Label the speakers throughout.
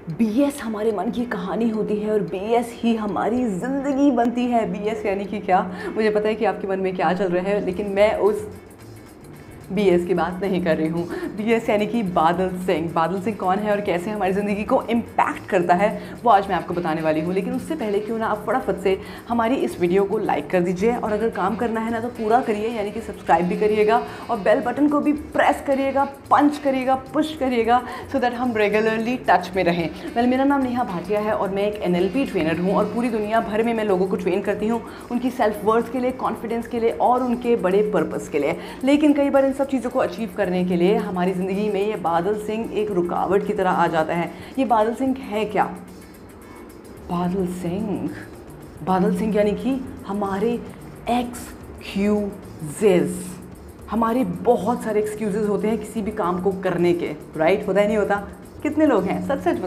Speaker 1: BS हमारे मन की कहानी होती है और बीएस ही हमारी ज़िंदगी बनती है। बीएस यानी कि क्या, मुझे पता है कि आपके मन में क्या चल रहा है, लेकिन मैं उस बीएस की बात नहीं कर रही हूँ। बीएस यानी कि बादल सिंह। बादल सिंह कौन है और कैसे हमारी ज़िंदगी को इम्पैक्ट करता है, वो आज मैं आपको बताने वाली हूँ। लेकिन उससे पहले क्यों ना आप फटाफट से हमारी इस वीडियो को लाइक कर दीजिए, और अगर काम करना है ना तो पूरा करिए, यानी कि सब्सक्राइब भी करिएगा और बेल बटन को भी प्रेस करिएगा, पंच करिएगा, पुश करिएगा, सो दैट हम रेगुलरली टच में रहें। मेरा नाम नेहा भाटिया है और मैं एक NLP ट्रेनर हूँ, और पूरी दुनिया भर में मैं लोगों को ट्रेन करती हूँ उनकी सेल्फ वर्थ के लिए, कॉन्फिडेंस के लिए और उनके बड़े पर्पस के लिए। लेकिन कई बार सब चीज़ों को अचीव करने के लिए हमारी ज़िंदगी में ये बादल सिंह एक रुकावट की तरह आ जाता है। ये बादल सिंह है क्या? बादल सिंह यानी कि हमारे एक्सक्यूजेस। हमारे बहुत सारे एक्सक्यूजेस होते हैं किसी भी काम को करने के, राइट? होता ही नहीं होता? कितने लोग हैं, सच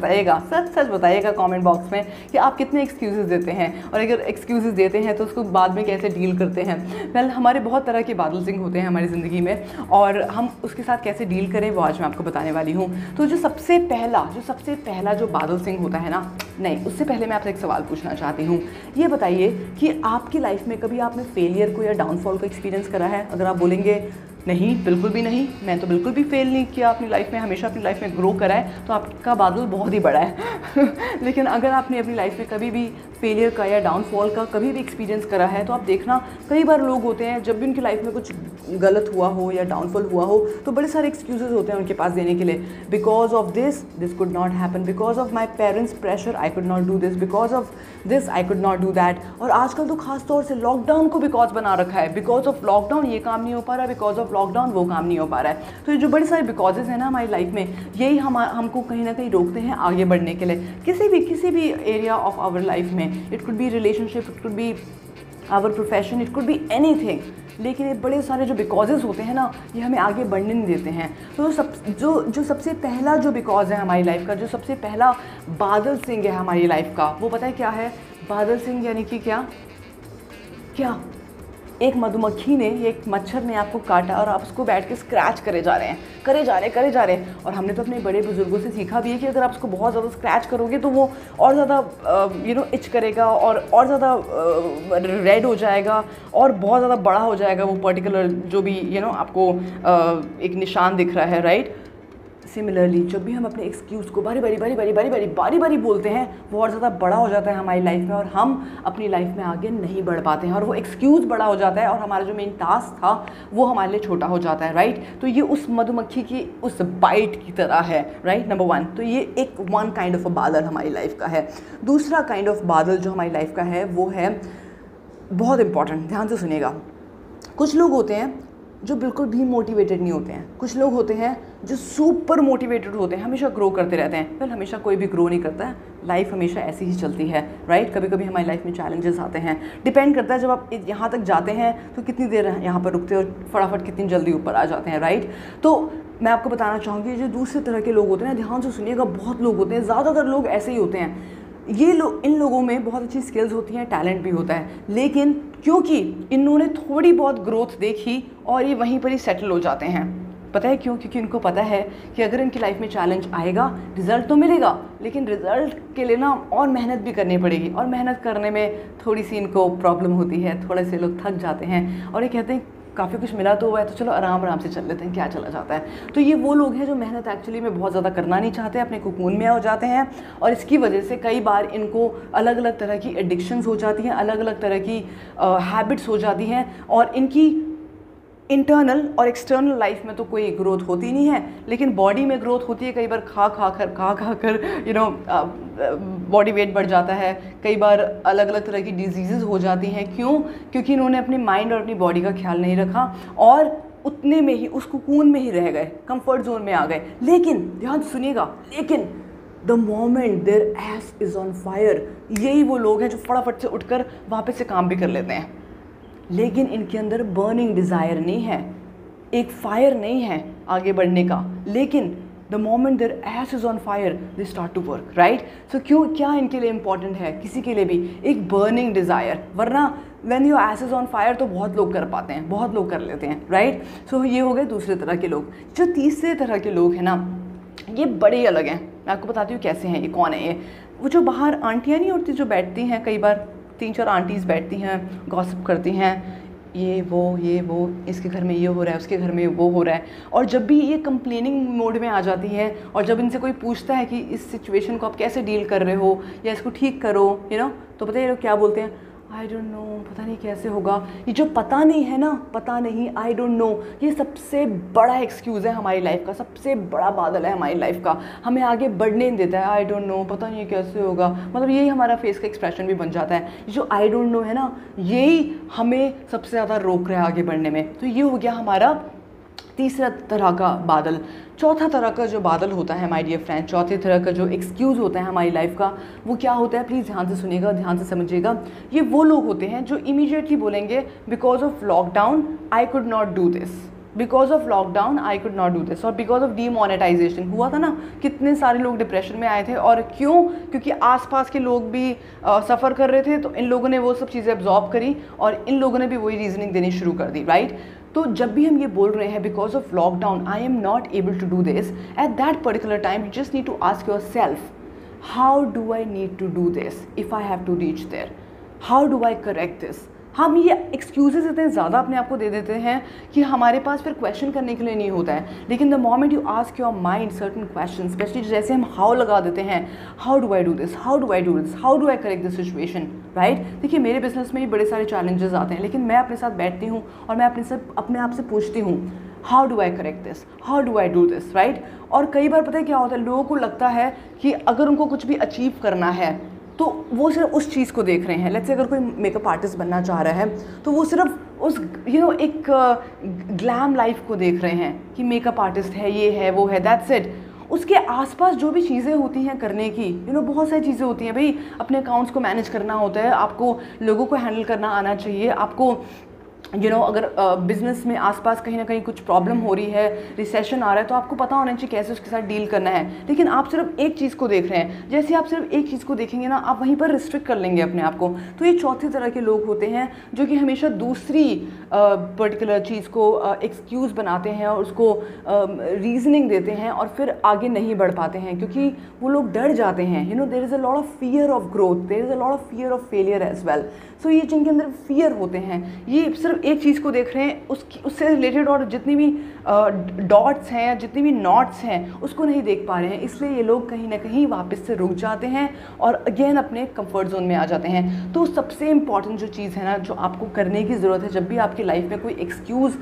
Speaker 1: बताइएगा कमेंट बॉक्स में कि आप कितने एक्सक्यूज़ेस देते हैं, और अगर एक्सक्यूज़ेस देते हैं तो उसको बाद में कैसे डील करते हैं। वेल, हमारे बहुत तरह के बादल सिंह होते हैं हमारी ज़िंदगी में, और हम उसके साथ कैसे डील करें वो आज मैं आपको बताने वाली हूँ। तो जो सबसे पहला जो बादल सिंह होता है ना, नहीं, उससे पहले मैं आपसे एक सवाल पूछना चाहती हूँ। ये बताइए कि आपकी लाइफ में कभी आपने फेलियर को या डाउनफॉल को एक्सपीरियंस करा है? अगर आप बोलेंगे नहीं, बिल्कुल भी नहीं, मैं तो बिल्कुल भी फेल नहीं किया अपनी लाइफ में, हमेशा अपनी लाइफ में ग्रो करा है, तो आपका बादल बहुत ही बड़ा है। लेकिन अगर आपने अपनी लाइफ में कभी भी फेलियर का या डाउनफॉल का कभी भी एक्सपीरियंस करा है, तो आप देखना कई बार लोग होते हैं जब भी उनकी लाइफ में कुछ गलत हुआ हो या डाउनफॉल हुआ हो तो बड़े सारे एक्सक्यूजेस होते हैं उनके पास देने के लिए। Because of this could not happen, because of my parents pressure I could not do this, because of this I could not do that. और आजकल तो खास तौर से लॉकडाउन को बिकॉज बना रखा है। बिकॉज ऑफ लॉकडाउन ये काम नहीं हो पा रहा है, बिकॉज ऑफ लॉकडाउन वो काम नहीं हो पा रहा है। तो ये जो बड़े सारे बिकॉजेज हैं ना हमारी लाइफ में, यही हमको कहीं ना कहीं रोकते हैं आगे बढ़ने के लिए किसी भी एरिया ऑफ आवर लाइफ में। It could be relationship, it could be our profession, it could be anything. लेकिन ये बड़े सारे जो बिकॉजेज होते हैं ना, ये हमें आगे बढ़ने नहीं देते हैं। तो जो सबसे पहला जो बिकॉज है हमारी लाइफ का, जो सबसे पहला बादल सिंह है हमारी लाइफ का, वो पता है क्या है? बादल सिंह यानी कि क्या, एक मधुमक्खी ने, एक मच्छर ने आपको काटा और आप उसको बैठ के स्क्रैच करे जा रहे हैं। और हमने तो अपने बड़े बुजुर्गों से सीखा भी है कि अगर आप उसको बहुत ज़्यादा स्क्रैच करोगे तो वो और ज़्यादा इच करेगा और ज़्यादा रेड हो जाएगा और बहुत ज़्यादा बड़ा हो जाएगा वो पर्टिकुलर जो भी आपको एक निशान दिख रहा है, राइट? सिमिलरली जब भी हम अपने एक्सक्यूज़ को बारी बारी बोलते हैं, वो और ज़्यादा बड़ा हो जाता है हमारी लाइफ में, और हम अपनी लाइफ में आगे नहीं बढ़ पाते हैं, और वो एक्सक्यूज़ बड़ा हो जाता है और हमारा जो मेन टास्क था वो हमारे लिए छोटा हो जाता है, राइट? तो ये उस मधुमक्खी की उस बाइट की तरह है, राइट? नंबर 1, तो ये एक वन काइंड ऑफ अ बादल हमारी लाइफ का है। दूसरा काइंड ऑफ बादल जो हमारी लाइफ का है वो है बहुत इंपॉर्टेंट, ध्यान से सुनिएगा। कुछ लोग होते हैं जो बिल्कुल भी मोटिवेटेड नहीं होते हैं, कुछ लोग होते हैं जो सुपर मोटिवेटेड होते हैं, हमेशा ग्रो करते रहते हैं। फिर हमेशा कोई भी ग्रो नहीं करता है, लाइफ हमेशा ऐसी ही चलती है, राइट? कभी कभी हमारी लाइफ में चैलेंजेस आते हैं, डिपेंड करता है जब आप यहाँ तक जाते हैं तो कितनी देर यहाँ पर रुकते हो और फटाफट कितनी जल्दी ऊपर आ जाते हैं, राइट? तो मैं आपको बताना चाहूँगी जो दूसरे तरह के लोग होते हैं, ध्यान से सुनिएगा, बहुत लोग होते हैं, ज़्यादातर लोग ऐसे ही होते हैं। इन लोगों में बहुत अच्छी स्किल्स होती हैं, टैलेंट भी होता है, लेकिन क्योंकि इन्होंने थोड़ी बहुत ग्रोथ देखी और ये वहीं पर ही सेटल हो जाते हैं। पता है क्यों? क्योंकि इनको पता है कि अगर इनकी लाइफ में चैलेंज आएगा, रिज़ल्ट तो मिलेगा, लेकिन रिज़ल्ट के लिए ना और मेहनत भी करनी पड़ेगी, और मेहनत करने में थोड़ी सी इनको प्रॉब्लम होती है, थोड़े से लोग थक जाते हैं और ये कहते हैं काफ़ी कुछ मिला तो हुआ है तो चलो आराम से चल लेते हैं, क्या चला जाता है। तो ये वो लोग हैं जो मेहनत एक्चुअली में बहुत ज़्यादा करना नहीं चाहते, अपने कोकून में हो जाते हैं, और इसकी वजह से कई बार इनको अलग अलग तरह की एडिक्शंस हो जाती हैं, अलग अलग तरह की हैबिट्स हो जाती हैं, और इनकी इंटरनल और एक्सटर्नल लाइफ में तो कोई ग्रोथ होती नहीं है, लेकिन बॉडी में ग्रोथ होती है। कई बार खा कर बॉडी वेट बढ़ जाता है, कई बार अलग अलग तरह की डिजीज़ेज़ हो जाती हैं। क्यों? क्योंकि इन्होंने अपने माइंड और अपनी बॉडी का ख्याल नहीं रखा और उतने में ही, उस कुकून में ही रह गए, कंफर्ट जोन में आ गए। लेकिन ध्यान सुनिएगा, लेकिन the moment their ass is on fire, यही वो लोग हैं जो फटाफट से उठकर वापस से काम भी कर लेते हैं, लेकिन इनके अंदर बर्निंग डिज़ायर नहीं है, एक फायर नहीं है आगे बढ़ने का। लेकिन the moment their ass is on fire they start to work, right? So क्या इनके लिए इंपॉर्टेंट है, किसी के लिए भी एक बर्निंग डिज़ायर, वरना when your S is on fire तो बहुत लोग कर पाते हैं, बहुत लोग कर लेते हैं, राइट? सो ये हो गए दूसरे तरह के लोग। जो तीसरे तरह के लोग हैं ना, ये बड़े अलग हैं, मैं आपको बताती हूँ कैसे हैं ये, कौन है ये। वो जो बाहर आंटियाँ नहीं होती जो बैठती हैं, कई बार 3-4 आंटीज़ बैठती हैं, गॉसिप करती हैं, ये वो, इसके घर में ये हो रहा है, उसके घर में वो हो रहा है। और जब भी ये कंप्लेनिंग मोड में आ जाती है और जब इनसे कोई पूछता है कि इस सिचुएशन को आप कैसे डील कर रहे हो या इसको ठीक करो, तो पता है ये लोग क्या बोलते हैं, आई डोंट नो, पता नहीं कैसे होगा। ये जो पता नहीं है ना, पता नहीं, आई डोंट नो, ये सबसे बड़ा एक्सक्यूज़ है हमारी लाइफ का, सबसे बड़ा बादल है हमारी लाइफ का, हमें आगे बढ़ने नहीं देता है। आई डोंट नो, पता नहीं कैसे होगा, मतलब यही हमारा फेस का एक्सप्रेशन भी बन जाता है। जो आई डोंट नो है ना, यही हमें सबसे ज़्यादा रोक रहा है आगे बढ़ने में। तो ये हो गया हमारा तीसरा तरह का बादल। चौथा तरह का जो बादल होता है माय डियर फ्रेंड, चौथे तरह का जो एक्सक्यूज़ होता है हमारी लाइफ का, वो क्या होता है, प्लीज़ ध्यान से सुनिएगा, ध्यान से समझिएगा। ये वो लोग होते हैं जो इमीडिएटली बोलेंगे because of lockdown I could not do this, because of lockdown I could not do this, और बिकॉज ऑफ डीमोनेटाइजेशन हुआ था ना, कितने सारे लोग डिप्रेशन में आए थे। और क्यों? क्योंकि आसपास के लोग भी सफ़र कर रहे थे, तो इन लोगों ने वो सब चीज़ें एब्जॉर्ब करी और इन लोगों ने भी वही रीजनिंग देनी शुरू कर दी, राइट। तो जब भी हम ये बोल रहे हैं because of lockdown I am not able to do this, at that particular time you just need to ask your self, how do I need to do this if I have to reach there, how do I correct this. हम ये excuses इतने ज़्यादा अपने आप को दे देते हैं कि हमारे पास फिर क्वेश्चन करने के लिए नहीं होता है। लेकिन the moment you ask your mind certain question, specially जैसे हम हाउ लगा देते हैं, how do I do this, how do I do this, how do I correct this situation, right. देखिए मेरे बिजनेस में भी बड़े सारे चैलेंजेस आते हैं, लेकिन मैं अपने साथ बैठती हूँ और मैं अपने आप से पूछती हूँ, how do I correct this, how do I do this, right. और कई बार पता है क्या होता है, लोगों को लगता है कि अगर उनको कुछ भी अचीव करना है तो वो सिर्फ उस चीज़ को देख रहे हैं। लेट्स से अगर कोई मेकअप आर्टिस्ट बनना चाह रहा है तो वो सिर्फ उस एक ग्लैम लाइफ को देख रहे हैं कि मेकअप आर्टिस्ट है, ये है, वो है, दैट्स इट। उसके आसपास जो भी चीज़ें होती हैं करने की, बहुत सारी चीज़ें होती हैं भाई। अपने अकाउंट्स को मैनेज करना होता है, आपको लोगों को हैंडल करना आना चाहिए, आपको अगर बिज़नेस में आसपास कहीं ना कहीं कुछ प्रॉब्लम हो रही है, रिसेशन आ रहा है, तो आपको पता होना चाहिए कैसे उसके साथ डील करना है। लेकिन आप सिर्फ एक चीज़ को देख रहे हैं, जैसे आप सिर्फ एक चीज़ को देखेंगे ना, आप वहीं पर रिस्ट्रिक्ट कर लेंगे अपने आप को। तो ये चौथे तरह के लोग होते हैं जो कि हमेशा दूसरी पर्टिकुलर चीज़ को एक्सक्यूज़ बनाते हैं और उसको रीजनिंग देते हैं और फिर आगे नहीं बढ़ पाते हैं, क्योंकि वो लोग डर जाते हैं। There is a lot of fear of growth, there is a lot of fear of failure as well. So ये जिनके अंदर फियर होते हैं, ये सिर्फ एक चीज़ को देख रहे हैं, उससे रिलेटेड और जितनी भी डॉट्स हैं या जितनी भी नॉट्स हैं उसको नहीं देख पा रहे हैं। इसलिए ये लोग कहीं ना कहीं वापस से रुक जाते हैं और अगेन अपने कंफर्ट जोन में आ जाते हैं। तो सबसे इम्पॉर्टेंट जो चीज़ है ना, जो आपको करने की ज़रूरत है जब भी आपकी लाइफ में कोई एक्सक्यूज़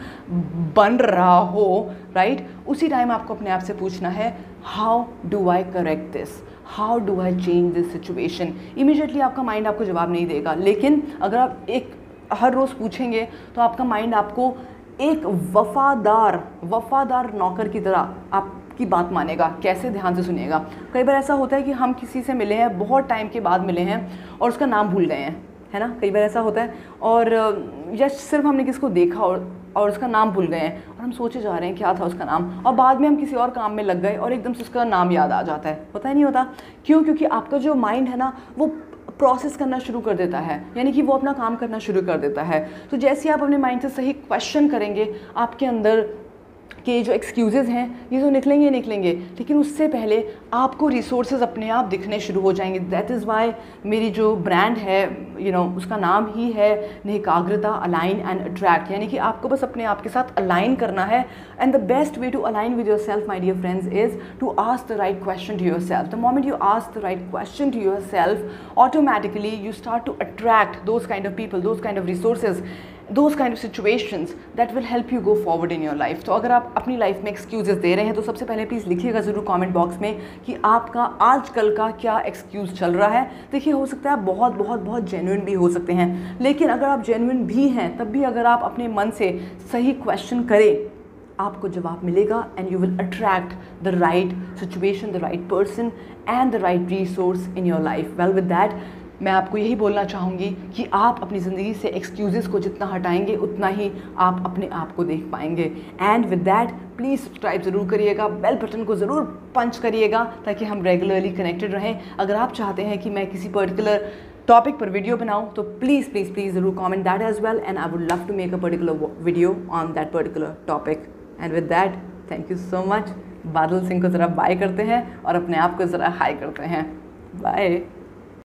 Speaker 1: बन रहा हो, राइट, उसी टाइम आपको अपने आप से पूछना है, how do I correct this, how do I change this situation. Immediately आपका माइंड आपको जवाब नहीं देगा, लेकिन अगर आप हर रोज़ पूछेंगे तो आपका माइंड आपको एक वफादार नौकर की तरह आपकी बात मानेगा। कैसे? ध्यान से सुनिएगा। कई बार ऐसा होता है कि हम किसी से मिले हैं, बहुत टाइम के बाद मिले हैं और उसका नाम भूल गए हैं, है ना। कई बार ऐसा होता है, और या सिर्फ हमने किसको देखा और उसका नाम भूल गए हैं और हम सोचे जा रहे हैं क्या था उसका नाम, और बाद में हम किसी और काम में लग गए और एकदम से उसका नाम याद आ जाता है। पता ही नहीं होता क्यों? क्योंकि आपका जो माइंड है ना, वो प्रोसेस करना शुरू कर देता है, यानी कि वो अपना काम करना शुरू कर देता है। तो जैसे आप अपने माइंड से सही क्वेश्चन करेंगे, आपके अंदर के जो एक्सक्यूज़ेज़ हैं ये तो निकलेंगे, लेकिन उससे पहले आपको रिसोर्सेज अपने आप दिखने शुरू हो जाएंगे। दैट इज़ वाई मेरी जो ब्रांड है, उसका नाम ही है निकाग्रता, अलाइन एंड अट्रैक्ट, यानी कि आपको बस अपने आप के साथ अलाइन करना है। And the best way to align with your self my dear friends is to ask the right question to your self. The moment you ask the right question to your self, automatically you start to attract those kind of people, those kind of resources, those kind of situations that will help you go forward in your life। तो अगर आप अपनी life में excuses दे रहे हैं तो सबसे पहले प्लीज़ लिखिएगा ज़रूर कमेंट बॉक्स में कि आपका आजकल का क्या एक्सक्यूज़ चल रहा है। देखिए, हो सकता है आप बहुत जेन्युइन भी हो सकते हैं, लेकिन अगर आप जेन्युइन भी हैं तब भी अगर आप अपने मन से सही क्वेश्चन करें, आपको जवाब मिलेगा and you will attract the right situation, the right person and the right resource in your life. Well with that मैं आपको यही बोलना चाहूँगी कि आप अपनी ज़िंदगी से एक्सक्यूज़ेस को जितना हटाएंगे उतना ही आप अपने आप को देख पाएंगे। And with that please subscribe ज़रूर करिएगा, बेल बटन को ज़रूर पंच करिएगा ताकि हम रेगुलरली कनेक्टेड रहें। अगर आप चाहते हैं कि मैं किसी पर्टिकुलर टॉपिक पर वीडियो बनाऊं तो प्लीज़ ज़रूर comment that as well, and I would love to make a particular video on that particular topic. And with that, thank you so much. Badal Singh को ज़रा बाय करते हैं और अपने आप को ज़रा हाई करते हैं। बाय।